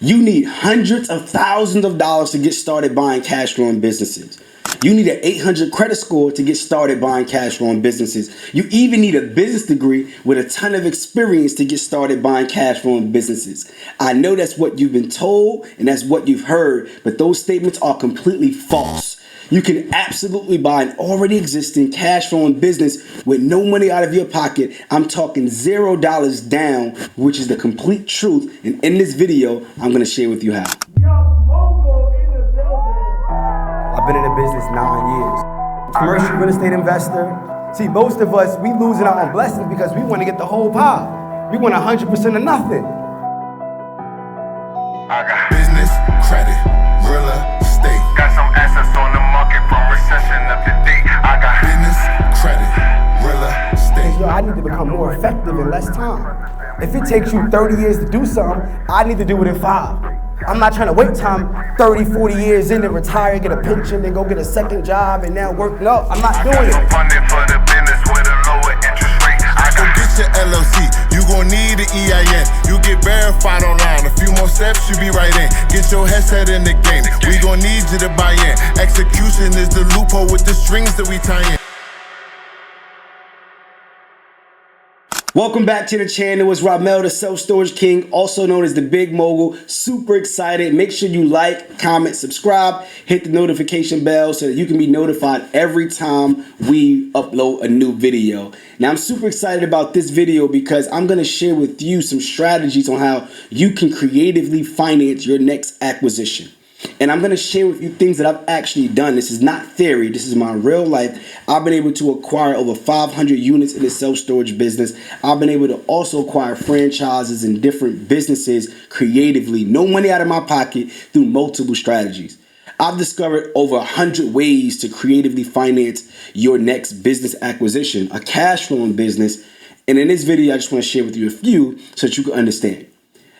You need hundreds of thousands of dollars to get started buying cash flowing businesses. You need an 800 credit score to get started buying cash flowing businesses. You even need a business degree with a ton of experience to get started buying cash flowing businesses. I know that's what you've been told and that's what you've heard, but those statements are completely false. You can absolutely buy an already existing cash flowing business with no money out of your pocket. I'm talking $0 down, which is the complete truth. And in this video, I'm going to share with you how. I've been in the business 9 years. Commercial real estate investor. See, most of us, we losing out on blessings because we want to get the whole pie. We want 100% of nothing. I got business, credit, real estate. Got some assets on the market from recession up to date. I got business, credit, real estate. Yo, I need to become more effective in less time. If it takes you 30 years to do something, I need to do it in 5. I'm not trying to wait time 30, 40 years in to retire, get a pension, then go get a second job and now work. No, I'm not doing it. Funding for the business with a lower interest rate. I got get your LLC, you gon' need an EIN. You get verified online, a few more steps you be right in. Get your headset in the game, we gon' need you to buy in. Execution is the loophole with the strings that we tie in. Welcome back to the channel. It's Ramel, the Self-Storage King, also known as the Big Mogul. Super excited. Make sure you like, comment, subscribe, hit the notification bell so that you can be notified every time we upload a new video. Now, I'm super excited about this video because I'm going to share with you some strategies on how you can creatively finance your next acquisition. And I'm going to share with you things that I've actually done. This is not theory. This is my real life. I've been able to acquire over 500 units in the self-storage business. I've been able to also acquire franchises and different businesses creatively. No money out of my pocket through multiple strategies. I've discovered over 100 ways to creatively finance your next business acquisition, a cash flowing business. And in this video, I just want to share with you a few so that you can understand.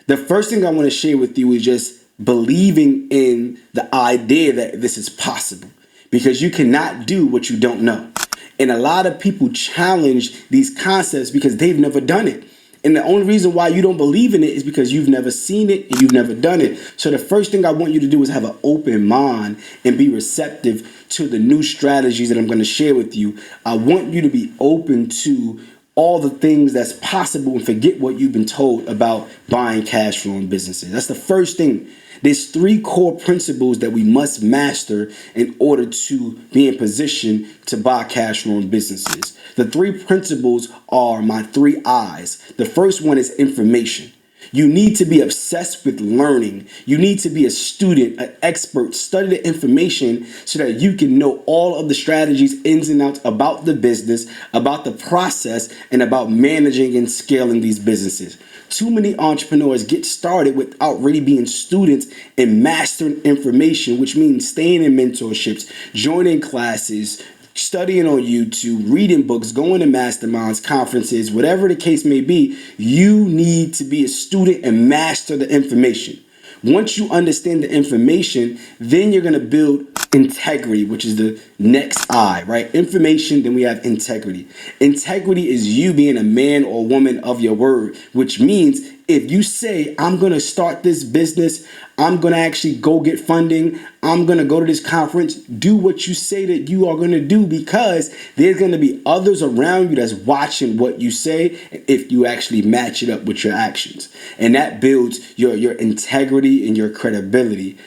The first thing I want to share with you is just believing in the idea that this is possible, because you cannot do what you don't know. And a lot of people challenge these concepts because they've never done it. And the only reason why you don't believe in it is because you've never seen it and you've never done it. So the first thing I want you to do is have an open mind and be receptive to the new strategies that I'm going to share with you. I want you to be open to all the things that's possible and forget what you've been told about buying cash flowing businesses. That's the first thing. There's 3 core principles that we must master in order to be in position to buy cash flowing businesses. The 3 principles are my 3 I's. The first one is information. You need to be obsessed with learning. You need to be a student, an expert, study the information so that you can know all of the strategies, ins and outs about the business, about the process, and about managing and scaling these businesses. Too many entrepreneurs get started without really being students and mastering information, which means staying in mentorships, joining classes, studying on YouTube, reading books, going to masterminds, conferences, whatever the case may be. You need to be a student and master the information. Once you understand the information, then you're going to build integrity, which is the next I, right? Information, then we have integrity. Integrity is you being a man or woman of your word, which means if you say, I'm going to start this business, I'm going to actually go get funding, I'm going to go to this conference, do what you say that you are going to do, because there's going to be others around you that's watching what you say if you actually match it up with your actions. And that builds your integrity and your credibility.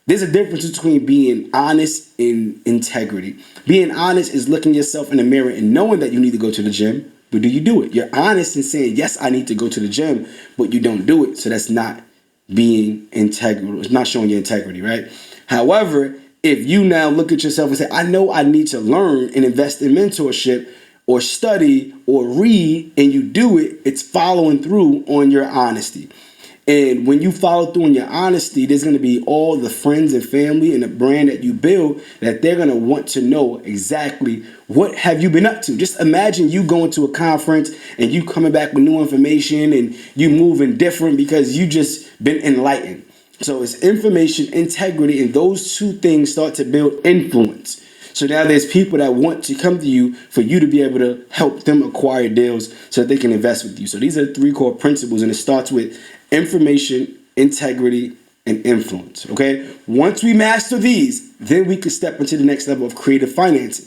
There's a difference between being honest and integrity. Being honest is looking yourself in the mirror and knowing that you need to go to the gym, but do you do it? You're honest in saying, yes, I need to go to the gym, but you don't do it. So that's not being integral. It's not showing your integrity, right? However, if you now look at yourself and say, I know I need to learn and invest in mentorship or study or read, and you do it, it's following through on your honesty. And when you follow through on your honesty, there's going to be all the friends and family and the brand that you build that they're going to want to know exactly what have you been up to. Just imagine you going to a conference and you coming back with new information and you moving different because you just been enlightened. So it's information, integrity, and those 2 things start to build influence. So now there's people that want to come to you for you to be able to help them acquire deals so that they can invest with you. So these are the 3 core principles, and it starts with information, integrity, and influence. Okay. Once we master these, then we can step into the next level of creative financing.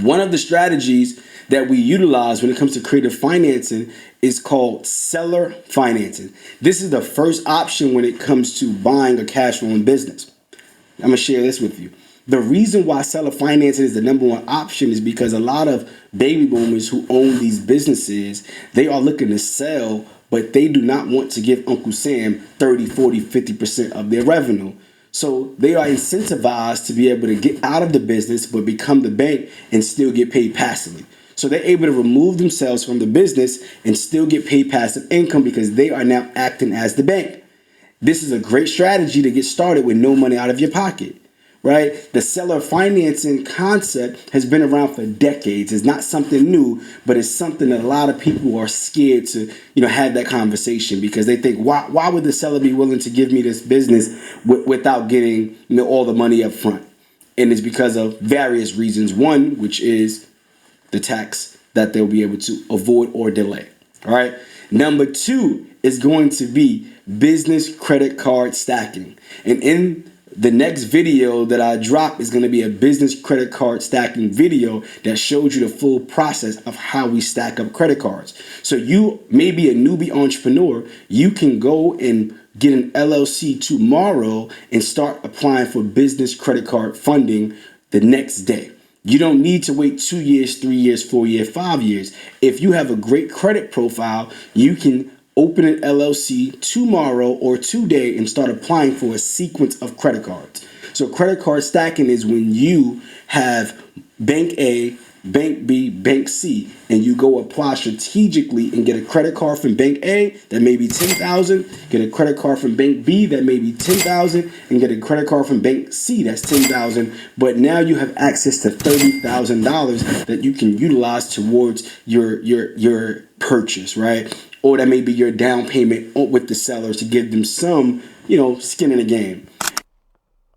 One of the strategies that we utilize when it comes to creative financing is called seller financing. This is the first option when it comes to buying a cash flowing business. I'm going to share this with you. The reason why seller financing is the number one option is because a lot of baby boomers who own these businesses, they are looking to sell, but they do not want to give Uncle Sam 30, 40, 50% of their revenue. So they are incentivized to be able to get out of the business, but become the bank and still get paid passively. So they're able to remove themselves from the business and still get paid passive income because they are now acting as the bank. This is a great strategy to get started with no money out of your pocket, right? The seller financing concept has been around for decades. It's not something new, but it's something that a lot of people are scared to, have that conversation because they think, why would the seller be willing to give me this business without getting, all the money up front? And it's because of various reasons. One, which is the tax that they'll be able to avoid or delay. All right. Number two is going to be business credit card stacking. And in the next video that I drop is going to be a business credit card stacking video that shows you the full process of how we stack up credit cards. So you may be a newbie entrepreneur. You can go and get an LLC tomorrow and start applying for business credit card funding the next day. You don't need to wait 2 years, 3 years, 4 years, 5 years. If you have a great credit profile, you can open an LLC tomorrow or today and start applying for a sequence of credit cards. So credit card stacking is when you have Bank A, Bank B, Bank C, and you go apply strategically and get a credit card from Bank A that may be $10,000, get a credit card from Bank B that may be $10,000, and get a credit card from Bank C that's $10,000. But now you have access to $30,000 that you can utilize towards your purchase, right? Or that may be your down payment with the sellers to give them some, skin in the game.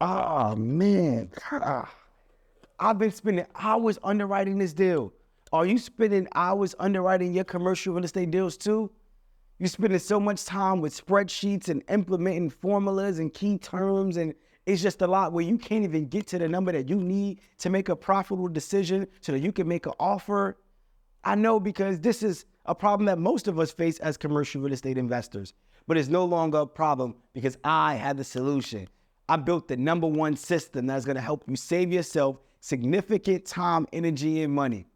Oh man, I've been spending hours underwriting this deal. Are you spending hours underwriting your commercial real estate deals too? You're spending so much time with spreadsheets and implementing formulas and key terms, and it's just a lot where you can't even get to the number that you need to make a profitable decision so that you can make an offer. I know, because this is a problem that most of us face as commercial real estate investors, but it's no longer a problem because I had the solution. I built the number one system that's going to help you save yourself significant time, energy, and money.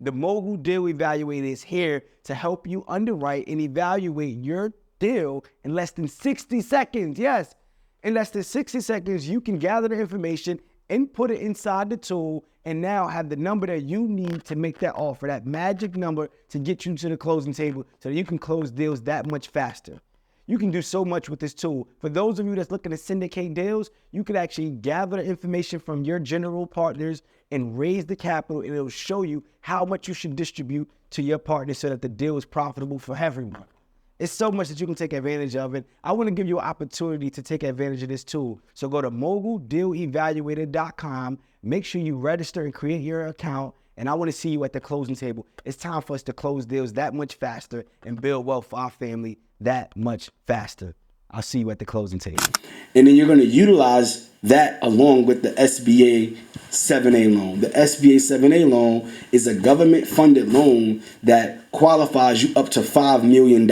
The Mogul Deal Evaluator is here to help you underwrite and evaluate your deal in less than 60 seconds. Yes, in less than 60 seconds, you can gather the information, input it inside the tool, and now have the number that you need to make that offer, that magic number to get you to the closing table so that you can close deals that much faster. You can do so much with this tool. For those of you that's looking to syndicate deals, you can actually gather the information from your general partners and raise the capital, and it'll show you how much you should distribute to your partners so that the deal is profitable for everyone. It's so much that you can take advantage of it. I want to give you an opportunity to take advantage of this tool. So go to moguldealevaluator.com. Make sure you register and create your account. And I want to see you at the closing table. It's time for us to close deals that much faster and build wealth for our family that much faster. I'll see you at the closing table. And then you're going to utilize that along with the SBA 7A loan. The SBA 7A loan is a government-funded loan that qualifies you up to $5 million.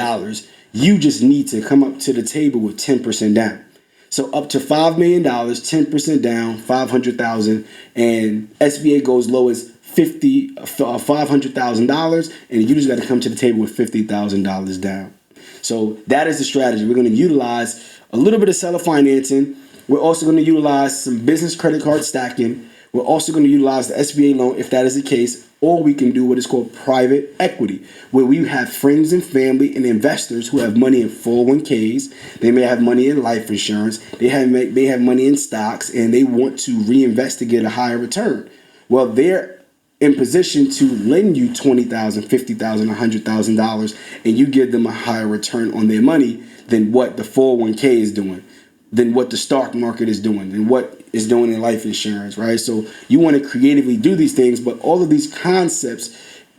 You just need to come up to the table with 10% down. So up to $5 million, 10% down, $500,000, and SBA goes low as $500,000, and you just got to come to the table with $50,000 down. So that is the strategy. We're going to utilize a little bit of seller financing. We're also going to utilize some business credit card stacking. We're also going to utilize the SBA loan if that is the case, or we can do what is called private equity, where we have friends and family and investors who have money in 401ks. They may have money in life insurance. They have money in stocks, and they want to reinvest to get a higher return. Well, they're in position to lend you $20,000, $50,000, $100,000, and you give them a higher return on their money than what the 401k is doing, than what the stock market is doing, than what is doing in life insurance, right? So you want to creatively do these things, but all of these concepts,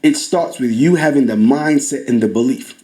it starts with you having the mindset and the belief.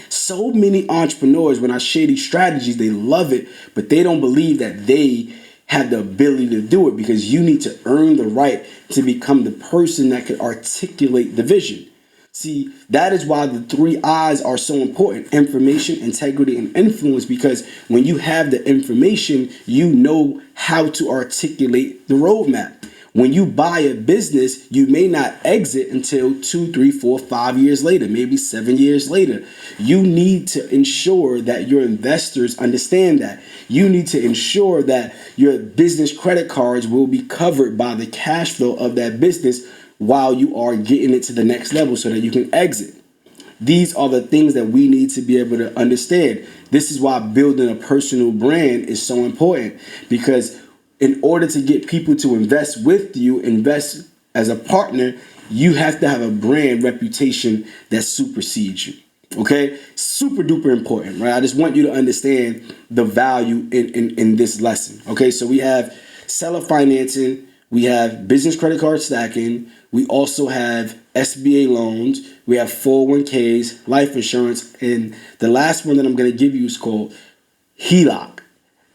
So many entrepreneurs, when I share these strategies, they love it, but they don't believe that they have the ability to do it, because you need to earn the right to become the person that can articulate the vision. See, that is why the 3 I's are so important: information, integrity, and influence. Because when you have the information, you know how to articulate the roadmap. When you buy a business, you may not exit until 2, 3, 4, 5 years later, maybe 7 years later. You need to ensure that your investors understand that. You need to ensure that your business credit cards will be covered by the cash flow of that business while you are getting it to the next level so that you can exit. These are the things that we need to be able to understand. This is why building a personal brand is so important, because in order to get people to invest with you, invest as a partner, you have to have a brand reputation that supersedes you. Okay? Super duper important, right? I just want you to understand the value in this lesson. Okay, so we have seller financing, we have business credit card stacking, we also have SBA loans, we have 401ks, life insurance, and the last one that I'm going to give you is called HELOC.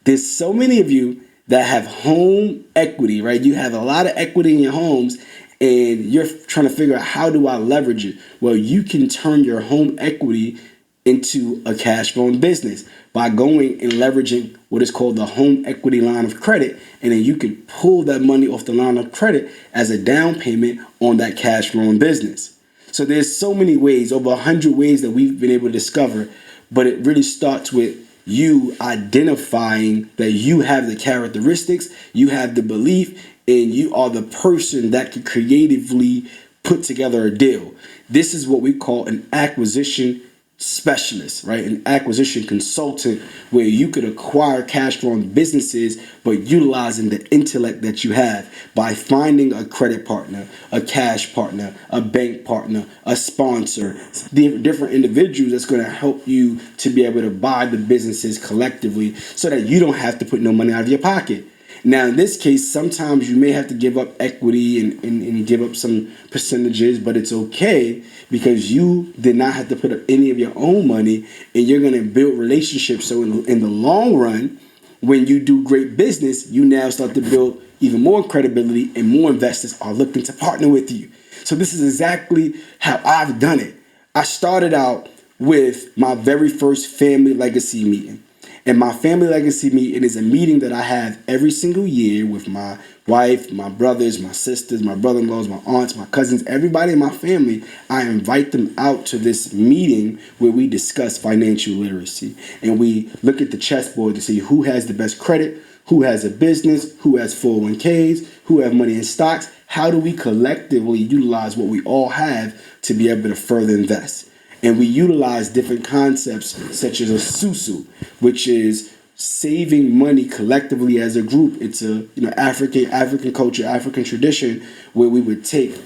There's so many of you that have home equity, right? You have a lot of equity in your homes and you're trying to figure out, how do I leverage it? Well, you can turn your home equity into a cash flowing business by going and leveraging what is called the home equity line of credit. And then you can pull that money off the line of credit as a down payment on that cash flowing business. So there's so many ways, over 100 ways that we've been able to discover, but it really starts with you identifying that you have the characteristics, you have the belief, and you are the person that can creatively put together a deal. This is what we call an acquisition specialist, right? An acquisition consultant, where you could acquire cash flowing businesses, but utilizing the intellect that you have by finding a credit partner, a cash partner, a bank partner, a sponsor, different individuals that's going to help you to be able to buy the businesses collectively so that you don't have to put no money out of your pocket. Now, in this case, sometimes you may have to give up equity and give up some percentages, but it's okay, because you did not have to put up any of your own money, and you're going to build relationships. So in the long run, when you do great business, you now start to build even more credibility, and more investors are looking to partner with you. So this is exactly how I've done it. I started out with my very first family legacy meeting. And my family legacy meeting is a meeting that I have every single year with my wife, my brothers, my sisters, my brother-in-laws, my aunts, my cousins, everybody in my family. I invite them out to this meeting where we discuss financial literacy. And we look at the chessboard to see who has the best credit, who has a business, who has 401ks, who have money in stocks. How do we collectively utilize what we all have to be able to further invest? And we utilize different concepts such as a susu, which is saving money collectively as a group. It's a African culture, African tradition, where we would take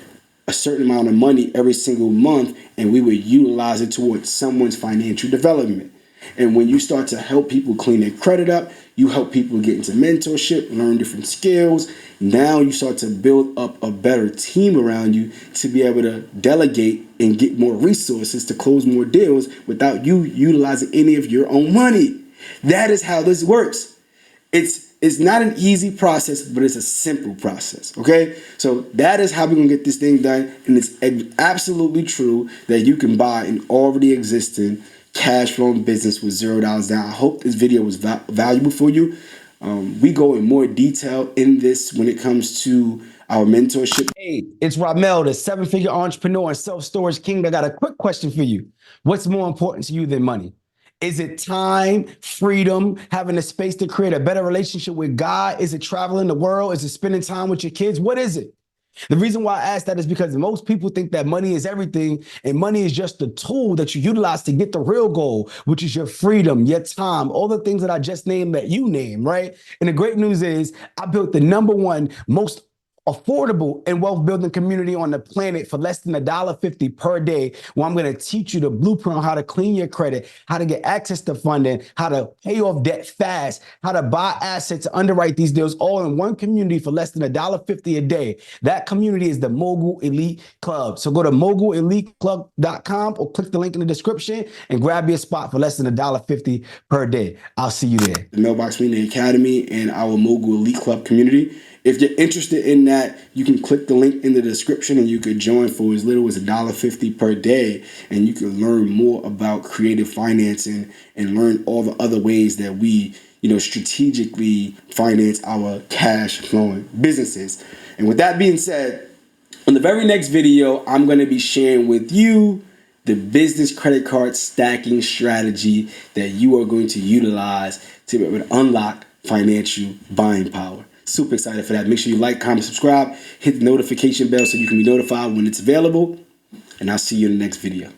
a certain amount of money every single month and we would utilize it towards someone's financial development. And when you start to help people clean their credit up, you help people get into mentorship, learn different skills. Now you start to build up a better team around you to be able to delegate and get more resources to close more deals without you utilizing any of your own money. That is how this works. It's not an easy process, but it's a simple process, okay? So that is how we're going to get this thing done. And it's absolutely true that you can buy an already existing cash flowing business with $0 down. I hope this video was valuable for you. We go in more detail in this when it comes to our mentorship. Hey, it's Ramel, the 7-figure entrepreneur and self-storage king. I got a quick question for you. What's more important to you than money? Is it time, freedom, having a space to create a better relationship with God? Is it traveling the world? Is it spending time with your kids? What is it? The reason why I ask that is because most people think that money is everything, and money is just the tool that you utilize to get the real goal, which is your freedom, your time, all the things that I just named that you name, right? And the great news is I built the #1 most affordable and wealth building community on the planet for less than $1.50 per day, where I'm going to teach you the blueprint on how to clean your credit, how to get access to funding, how to pay off debt fast, how to buy assets, underwrite these deals, all in one community for less than $1.50 a day. That community is the Mogul Elite Club. So go to moguleliteclub.com or click the link in the description and grab your spot for less than $1.50 per day. I'll see you there. The Mailbox Meeting Academy and our Mogul Elite Club community. If you're interested in that, you can click the link in the description and you could join for as little as $1.50 per day. And you can learn more about creative financing and learn all the other ways that we, strategically finance our cash flowing businesses. And with that being said, on the very next video, I'm going to be sharing with you the business credit card stacking strategy that you are going to utilize to be able to unlock financial buying power. Super excited for that. Make sure you like, comment, subscribe, hit the notification bell so you can be notified when it's available. And I'll see you in the next video.